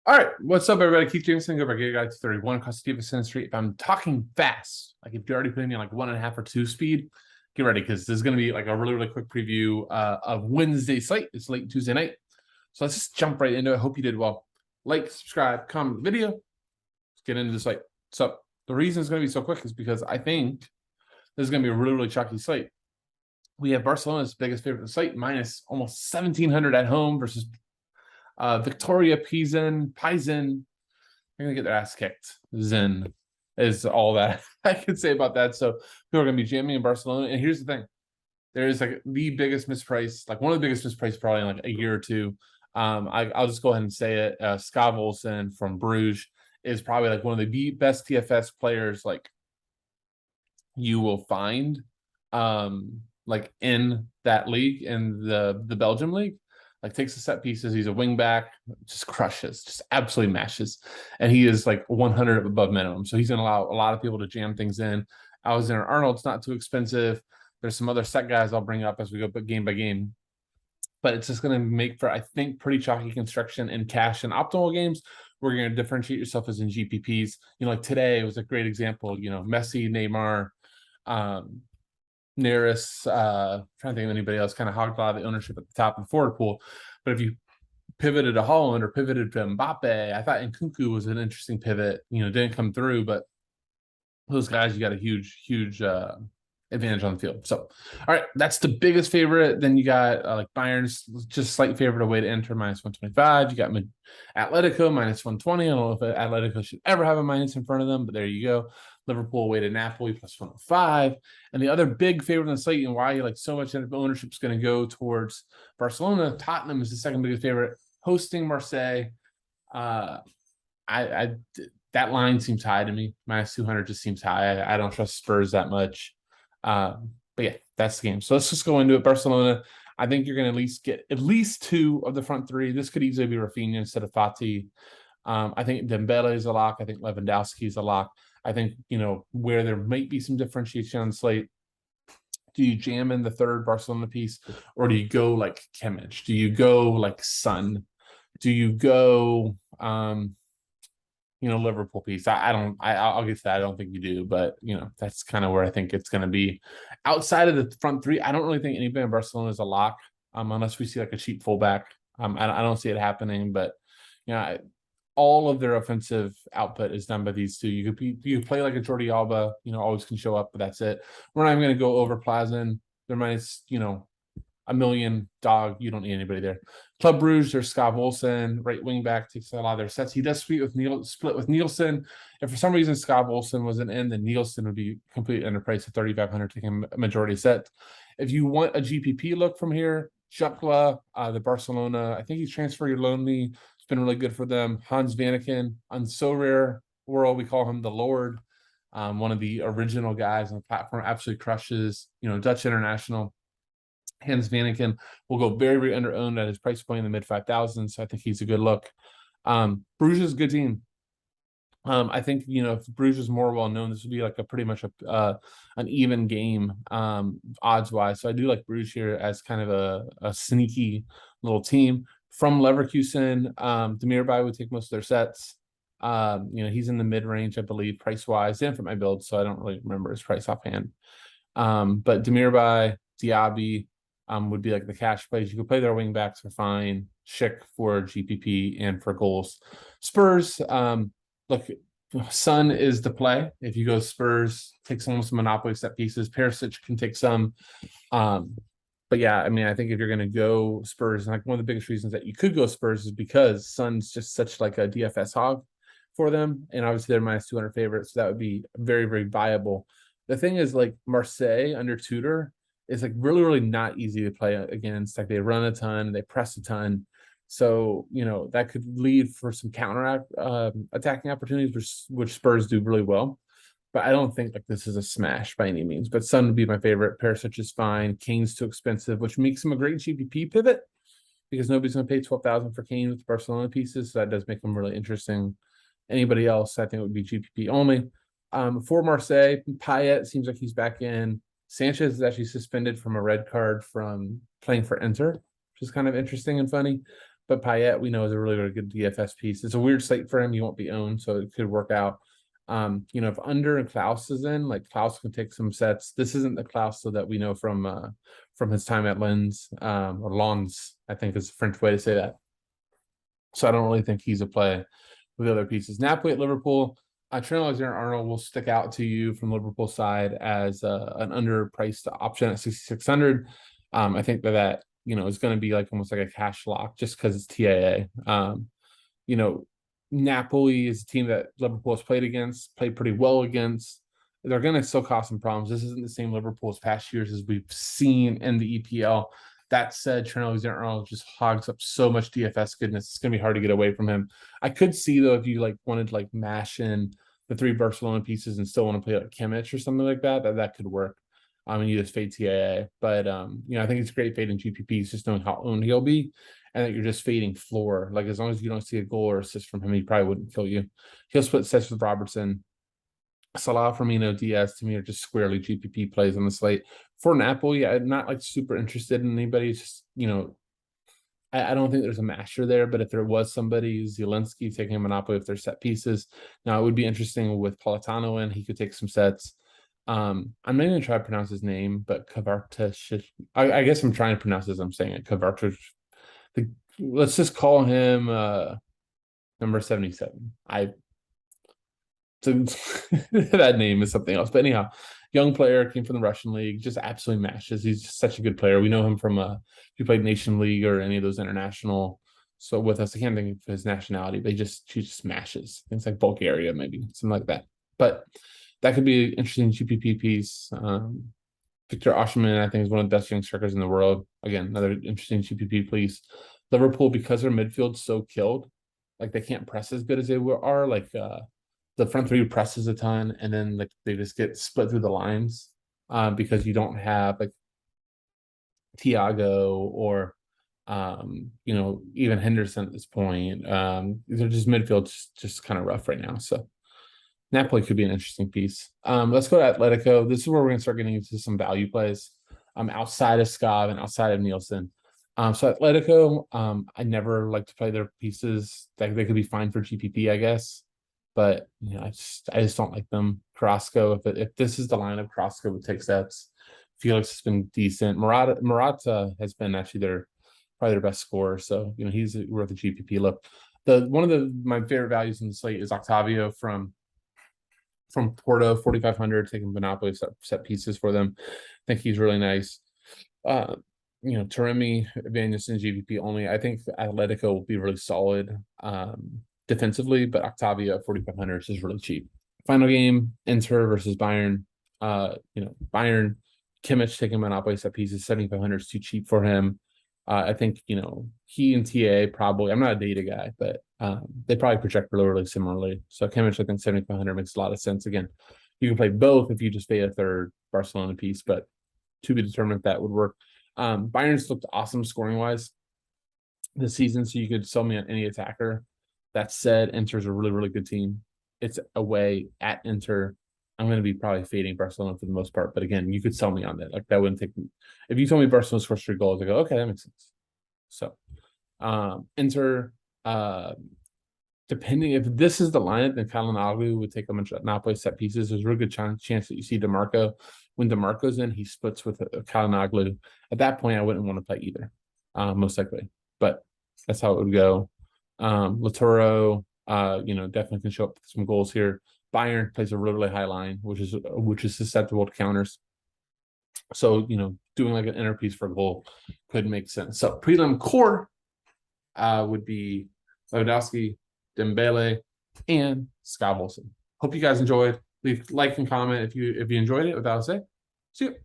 All right, what's up, everybody? Keith Jameson, go back here, guys. 31 across the DFS Street. If I'm talking fast, like if you're already putting me on like 1.5 or 2 speed, get ready because this is going to be like a really quick preview of Wednesday slate. It's late Tuesday night, so let's just jump right into it. Hope you did well. Like, subscribe, comment the video. Let's get into the slate. So the reason it's going to be so quick is because I think this is going to be a really chalky slate. We have Barcelona's biggest favorite in the slate, minus almost 1,700 at home versus Victoria Pisen. They're gonna get their ass kicked. Zen is all that I can say about that. So people are gonna be jamming in Barcelona. And here's the thing: there is like the biggest misprice, like one of the biggest misprice probably in like a year or two. I'll just go ahead and say it. Scott Olsen from Brugge is probably like one of the best TFS players like you will find like in that league, in the Belgium league. Like takes the set pieces. He's a wing back, just crushes, just absolutely mashes. And he is like 100 above minimum. So he's going to allow a lot of people to jam things in. Alexander Arnold's not too expensive. There's some other set guys I'll bring up as we go game by game. But it's just going to make for, I think, pretty chalky construction in cash and optimal games. We're going to differentiate yourself as in GPPs. You know, like today was a great example. You know, Messi, Neymar, Neris, trying to think of anybody else, kind of hogged a lot of the ownership at the top of the forward pool. But if you pivoted to Holland or pivoted to Mbappe, I thought Nkunku was an interesting pivot. You know, didn't come through, but those guys, you got a huge advantage on the field. So, all right, that's the biggest favorite. Then you got like Bayern's just slight favorite away to enter, minus 125. You got Atletico minus 120. I don't know if Atletico should ever have a minus in front of them, but there you go. Liverpool away to Napoli plus 105. And the other big favorite on the slate and why like so much ownership is going to go towards Barcelona. Tottenham is the second biggest favorite, hosting Marseille. That line seems high to me. Minus 200 just seems high. I don't trust Spurs that much. But yeah, that's the game. So let's just go into it. Barcelona, I think you're going to at least get at least 2 of the front 3. This could easily be Rafinha instead of Fati. I think Dembele is a lock. I think Lewandowski is a lock. I think, you know, where there might be some differentiation on the slate, do you jam in the third Barcelona piece or do you go like Kimmich? Do you go like Son? Do you go, Liverpool piece? I'll get to that. I don't think you do, but, you know, that's kind of where I think it's going to be. Outside of the front 3, I don't really think anybody in Barcelona is a lock unless we see like a cheap fullback. I don't see it happening, but, you know, all of their offensive output is done by these 2. You could play like a Jordi Alba, you know, always can show up, but that's it. We're not even going to go over Plazin. They're minus, you know, $1 million dog. You don't need anybody there. Club Brugge, there's Scott Olsen, right wing back, takes a lot of their sets. He does split with Nielsen. If for some reason Scott Olsen wasn't in, then Nielsen would be completely underpriced at 3,500, taking a majority set. If you want a GPP look from here, Chukla, the Barcelona, I think he's transfer lonely. Been really good for them. Hans Vanaken, on So Rare World, we call him the Lord. One of the original guys on the platform, absolutely crushes. You know, Dutch international. Hans Vanaken will go very under owned at his price point in the mid 5,000s. So I think he's a good look. Bruges is a good team. I think, you know, if Bruges is more well known, this would be like a pretty much an even game odds wise. So I do like Bruges here as kind of a sneaky little team. From Leverkusen, Demirbay would take most of their sets. You know, he's in the mid-range, I believe, price-wise. Didn't fit my build, so I don't really remember his price offhand. But Demirbay, Diaby would be like the cash plays. You could play their wing backs for fine. Schick for GPP and for goals. Spurs, look, Son is the play. If you go Spurs, take some monopoly set pieces. Perisic can take some. But yeah, I mean, I think if you're going to go Spurs, and like one of the biggest reasons that you could go Spurs is because Son's just such like a DFS hog for them. And obviously they're minus 200 favorites. So that would be very viable. The thing is like Marseille under Tudor is like really not easy to play against. Like they run a ton, they press a ton. So, you know, that could lead for some counter attacking opportunities, which Spurs do really well. But I don't think like this is a smash by any means. But Son would be my favorite. Perisic is fine. Kane's too expensive, which makes him a great GPP pivot because nobody's going to pay 12,000 for Kane with Barcelona pieces. So that does make him really interesting. Anybody else, I think, would be GPP only. For Marseille, Payet seems like he's back in. Sanchez is actually suspended from a red card from playing for Inter, which is kind of interesting and funny. But Payet, we know, is a really, really good DFS piece. It's a weird slate for him. He won't be owned, so it could work out. If Under and Klaus is in, like Klaus can take some sets. This isn't the Klaus that we know from his time at Lens, or Lens, I think is the French way to say that. So I don't really think he's a play with the other pieces. Napoli at Liverpool. Trent Alexander-Arnold will stick out to you from Liverpool side as an underpriced option at 6,600. I think that is going to be like almost like a cash lock just because it's TAA. Napoli is a team that Liverpool has played pretty well against. They're going to still cause some problems. This isn't the same Liverpool as past years as we've seen in the EPL. That said, Trent Alexander-Arnold just hogs up so much DFS goodness. It's going to be hard to get away from him. I could see, though, if you wanted to mash in the 3 Barcelona pieces and still want to play like Kimmich or something like that could work. And you just fade TAA. But, I think it's great fading GPPs, just knowing how owned he'll be and that you're just fading floor. Like, as long as you don't see a goal or assist from him, he probably wouldn't kill you. He'll split sets with Robertson. Salah, Firmino, Diaz to me are just squarely GPP plays on the slate. For Napoli, I'm not super interested in anybody. It's just, I don't think there's a master there, but if there was somebody, Zielinski taking a Monopoly if they're set pieces. Now, it would be interesting with Politano in. He could take some sets. I'm not even going to try to pronounce his name, but Kavarta, I guess I'm trying to pronounce it as I'm saying it. Kavarta. Let's just call him number 77. So that name is something else. But anyhow, young player, came from the Russian league, just absolutely mashes. He's just such a good player. We know him from if he played Nation League or any of those international. So with us, I can't think of his nationality, but he just smashes. Things like Bulgaria, maybe something like that. But that could be an interesting GPP piece. Victor Osimhen, I think, is one of the best young strikers in the world. Again, another interesting GPP piece. Liverpool, because their midfield's so killed, they can't press as good as they are. The front 3 presses a ton, and then they just get split through the lines because you don't have Thiago or even Henderson at this point. They're just midfield just kind of rough right now. So Napoli could be an interesting piece. Let's go to Atletico. This is where we're gonna start getting into some value plays outside of Scav and outside of Nielsen. So Atletico, I never like to play their pieces. They could be fine for GPP, I guess. But I just don't like them. Carrasco, if this is the lineup, Carrasco would take sets. Felix has been decent. Morata has been actually probably their best scorer. So he's worth a GPP look. One of my favorite values in the slate is Octavio from Porto, 4,500, taking Monopoly set pieces for them. I think he's really nice. Taremi, Evangelson, GPP only. I think Atletico will be really solid. Defensively, but Octavio at 4,500 is really cheap. Final game, Inter versus Bayern. Bayern, Kimmich taking Monopoly set pieces, 7,500 is too cheap for him. I think, he and TA probably, I'm not a data guy, but they probably project really similarly. So Kimmich, I think 7,500 makes a lot of sense. Again, you can play both if you just pay a third Barcelona piece, but to be determined if that would work. Bayern's looked awesome scoring-wise this season, so you could sell me on any attacker. That said, Inter's a really good team. It's away at Inter. I'm going to be probably fading Barcelona for the most part. But again, you could sell me on that. That wouldn't take me. If you told me Barcelona scores 3 goals, I go, okay, that makes sense. So, Inter, depending if this is the lineup, then Calhanoglu would take a bunch of Napoli set pieces. There's a really good chance that you see DeMarco. When DeMarco's in, he splits with Calhanoglu. At that point, I wouldn't want to play either, most likely. But that's how it would go. Lautaro, definitely can show up with some goals here. Bayern plays a really high line, which is susceptible to counters. So, doing an inner piece for a goal could make sense. So prelim core would be Lewandowski, Dembele, and Scott Wilson. Hope you guys enjoyed. Leave like and comment if you enjoyed it. Without say, see you.